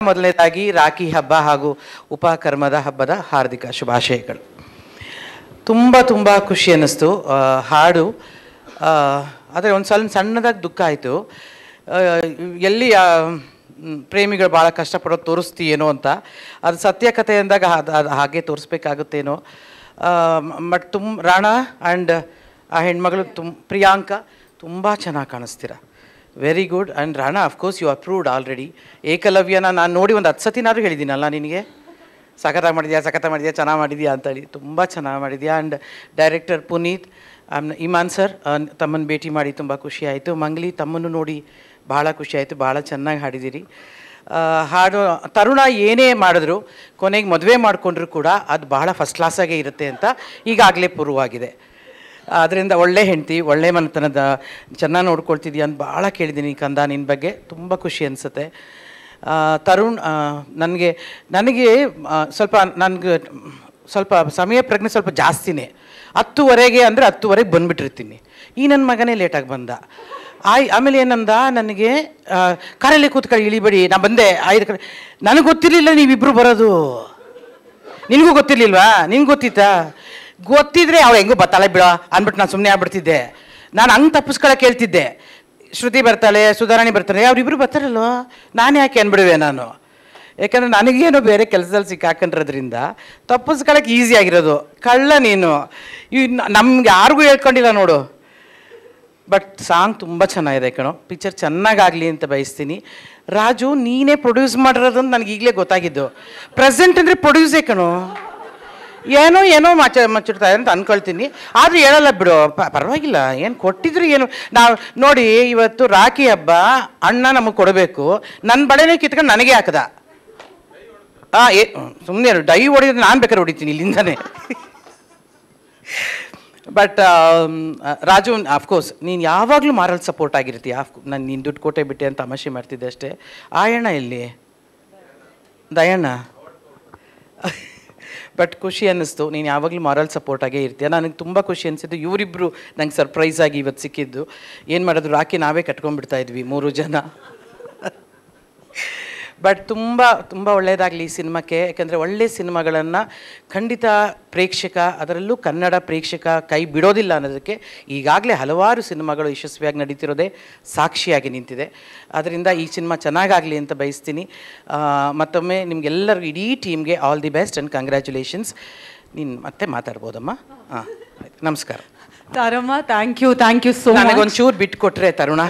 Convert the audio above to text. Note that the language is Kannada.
ಮೊದಲನೇದಾಗಿ ರಾಖಿ ಹಬ್ಬ ಹಾಗೂ ಉಪಕರ್ಮದ ಹಬ್ಬದ ಹಾರ್ದಿಕ ಶುಭಾಶಯಗಳು. ತುಂಬ ತುಂಬ ಖುಷಿ ಅನ್ನಿಸ್ತು ಹಾಡು. ಆದರೆ ಒಂದು ಸಣ್ಣದಾಗಿ ದುಃಖ ಆಯಿತು. ಎಲ್ಲಿ ಪ್ರೇಮಿಗಳು ಭಾಳ ಕಷ್ಟಪಡೋದು ತೋರಿಸ್ತೀಯೇನೋ ಅಂತ, ಅದು ಸತ್ಯ ಕಥೆ ಅಂದಾಗ ಅದು ಹಾಗೆ ತೋರಿಸ್ಬೇಕಾಗುತ್ತೇನೋ. ಬಟ್ ರಾಣಾ ಆ್ಯಂಡ್ ಆ ಹೆಣ್ಮಗಳು ಪ್ರಿಯಾಂಕಾ ತುಂಬ ಚೆನ್ನಾಗಿ ಕಾಣಿಸ್ತೀರ. Very good. And Rana of course you approved already. ಏಕಲವ್ಯನ ನಾನು ನೋಡಿ ಒಂದು 10 ಸತಿನಾದರೂ ಹೇಳಿದ್ದೀನಲ್ಲ ನಿನಗೆ, ಸಖತ್ತಾಗಿ ಮಾಡಿದ್ಯಾ ಚೆನ್ನಾಗಿ ಮಾಡಿದ್ಯಾ ಅಂತೇಳಿ. ತುಂಬ ಚೆನ್ನಾಗಿ ಮಾಡಿದ್ಯಾ. And director Puneeth, Imman sir ತಮ್ಮನ್ನು ಭೇಟಿ ಮಾಡಿ ತುಂಬ ಖುಷಿ ಆಯಿತು. ಮಂಗ್ಲಿ ತಮ್ಮನ್ನು ನೋಡಿ ಭಾಳ ಖುಷಿ ಆಯಿತು. ಭಾಳ ಚೆನ್ನಾಗಿ ಹಾಡಿದ್ದೀರಿ. ಹಾಡು ತರುಣ ಏನೇ ಮಾಡಿದ್ರು ಕೊನೆಗೆ ಮದುವೆ ಮಾಡಿಕೊಂಡ್ರು ಕೂಡ ಅದು ಭಾಳ ಫಸ್ಟ್ ಕ್ಲಾಸಾಗೇ ಇರುತ್ತೆ ಅಂತ ಈಗಾಗಲೇ ಪೂರ್ವವಾಗಿದೆ. ಅದರಿಂದ ಒಳ್ಳೆ ಹೆಂಡ್ತಿ, ಒಳ್ಳೆ ಮನೆತನದ ಚೆನ್ನಾಗಿ ನೋಡ್ಕೊಳ್ತಿದ್ದೀಯ ಅಂತ ಭಾಳ ಕೇಳಿದ್ದೀನಿ ಕಂದ ನಿನ್ನ ಬಗ್ಗೆ. ತುಂಬ ಖುಷಿ ಅನಿಸುತ್ತೆ. ತರುಣ್ ನನಗೆ ಸ್ವಲ್ಪ ಸಮಯ ಪ್ರಜ್ಞೆ ಸ್ವಲ್ಪ ಜಾಸ್ತಿನೇ. 10:30 ಅಂದರೆ 10:30 ಬಂದುಬಿಟ್ಟಿರ್ತೀನಿ. ಈ ನನ್ನ ಮಗನೇ ಲೇಟಾಗಿ ಬಂದ. ಆಮೇಲೆ ಏನಂದ ನನಗೆ, ಕಾರಲ್ಲಿ ಕೂತ್ಕೊಳ್ಳಿ ಇಳಿಬೇಡಿ, ನಾನು ಬಂದೆ 5 ಕಡೆ. ನನಗೆ ಗೊತ್ತಿರಲಿಲ್ಲ ನೀವಿಬ್ಬರು ಬರೋದು. ನಿನಗೂ ಗೊತ್ತಿರಲಿಲ್ವಾ? ನಿನ್ಗೆ ಗೊತ್ತಿತ್ತಾ? ಗೊತ್ತಿದ್ರೆ ಅವ ಹೆಂಗೂ ಬತ್ತಾಳೆ ಬಿಡೋ ಅಂದ್ಬಿಟ್ಟು ನಾನು ಸುಮ್ಮನೆ ಆಗ್ಬಿಡ್ತಿದ್ದೆ. ನಾನು ಹಂಗೆ ತಪ್ಪಿಸ್ಕೊಳಕ್ಕೆ ಹೇಳ್ತಿದ್ದೆ. ಶ್ರುತಿ ಬರ್ತಾಳೆ, ಸುಧಾರಾಣಿ ಬರ್ತಾಳೆ, ಅವರಿಬ್ಬರು ಬರ್ತಾರಲ್ವ, ನಾನು ಯಾಕೆ ಅಂದ್ಬಿಡುವೆ ನಾನು. ಯಾಕಂದರೆ ನನಗೇನೋ ಬೇರೆ ಕೆಲಸದಲ್ಲಿ ಸಿಕ್ಕಾಕೊಂಡಿರೋದ್ರಿಂದ ತಪ್ಪಿಸ್ಕೊಳಕ್ಕೆ ಈಸಿ ಆಗಿರೋದು. ಕಳ್ಳ ನೀನು. ನಮ್ಗೆ ಯಾರಿಗೂ ಹೇಳ್ಕೊಂಡಿಲ್ಲ ನೋಡು. ಬಟ್ ಸಾಂಗ್ ತುಂಬ ಚೆನ್ನಾಗಿದೆ ಕಣೋ. ಪಿಕ್ಚರ್ ಚೆನ್ನಾಗಾಗಲಿ ಅಂತ ಬಯಸ್ತೀನಿ. ರಾಜು ನೀನೇ ಪ್ರೊಡ್ಯೂಸ್ ಮಾಡಿರೋದು ಅಂತ ನನಗೆ ಈಗಲೇ ಗೊತ್ತಾಗಿದ್ದು. ಪ್ರೆಸೆಂಟ್ ಅಂದರೆ ಪ್ರೊಡ್ಯೂಸೇ ಕಣೋ. ಏನೋ ಮಚ್ಚಿಡ್ತಾರೆ ಅಂತ ಅಂದ್ಕೊಳ್ತೀನಿ. ಆದರೂ ಹೇಳಲ್ಲ ಬಿಡು, ಪರವಾಗಿಲ್ಲ. ಏನು ಕೊಟ್ಟಿದ್ರು ಏನು. ನಾವು ನೋಡಿ ಇವತ್ತು ರಾಖಿ ಹಬ್ಬ, ಅಣ್ಣ ನಮಗೆ ಕೊಡಬೇಕು. ನನ್ನ ಬಳೆನೇ ಕಿತ್ಕೊಂಡು ನನಗೆ ಹಾಕದ. ಸುಮ್ಮನೆ ಡೈ ಹೊಡಿದ್ರೆ ನಾನು ಬೇಕಾದ್ರೆ ಹೊಡಿತೀನಿ ಇಲ್ಲಿಂದನೇ. ಬಟ್ ರಾಜು ಅಫ್ಕೋರ್ಸ್ ನೀನು ಯಾವಾಗಲೂ ಮಾರಲ್ ಸಪೋರ್ಟ್ ಆಗಿರ್ತೀಯ. ನಾನು ನೀನು ದುಡ್ಡು ಕೊಟ್ಟೆ ಬಿಟ್ಟೆ ಅಂತ ತಮಾಷೆ ಮಾಡ್ತಿದ್ದೆ ಅಷ್ಟೇ. ಆಯಣ್ಣ ಎಲ್ಲಿ? ದಯಣ್ಣ. ಬಟ್ ಖುಷಿ ಅನ್ನಿಸ್ತು, ನೀನು ಯಾವಾಗಲೂ ಮಾರಲ್ ಸಪೋರ್ಟಾಗೇ ಇರ್ತೀಯ. ನನಗೆ ತುಂಬ ಖುಷಿ ಅನಿಸಿದ್ದು ಇವರಿಬ್ಬರು ನಂಗೆ ಸರ್ಪ್ರೈಸಾಗಿ ಇವತ್ತು ಸಿಕ್ಕಿದ್ದು. ಏನು ಮಾಡೋದು, ರಾಖಿ ನಾವೇ ಕಟ್ಕೊಂಡ್ಬಿಡ್ತಾ ಇದ್ವಿ 3 ಜನ. ಬಟ್ ತುಂಬ ತುಂಬ ಒಳ್ಳೆಯದಾಗಲಿ ಈ ಸಿನಿಮಾಕ್ಕೆ. ಯಾಕೆಂದರೆ ಒಳ್ಳೆಯ ಸಿನಿಮಾಗಳನ್ನು ಖಂಡಿತ ಪ್ರೇಕ್ಷಕ, ಅದರಲ್ಲೂ ಕನ್ನಡ ಪ್ರೇಕ್ಷಕ ಕೈ ಬಿಡೋದಿಲ್ಲ ಅನ್ನೋದಕ್ಕೆ ಈಗಾಗಲೇ ಹಲವಾರು ಸಿನಿಮಾಗಳು ಯಶಸ್ವಿಯಾಗಿ ನಡೀತಿರೋದೇ ಸಾಕ್ಷಿಯಾಗಿ ನಿಂತಿದೆ. ಅದರಿಂದ ಈ ಸಿನಿಮಾ ಚೆನ್ನಾಗಾಗಲಿ ಅಂತ ಬಯಸ್ತೀನಿ. ಮತ್ತೊಮ್ಮೆ ನಿಮಗೆಲ್ಲರಿಗೂ ಇಡೀ ಟೀಮ್ಗೆ all the best and congratulations. ನೀನು ಮತ್ತೆ ಮಾತಾಡ್ಬೋದಮ್ಮ? ನಮಸ್ಕಾರ. ತರಮ್ಮ, ಥ್ಯಾಂಕ್ ಯು ಸೋ ಮಚ್. ನನಗೊಂಚೂರು ಬಿಟ್ಟು ಕೊಟ್ಟರೆ ತರುಣ.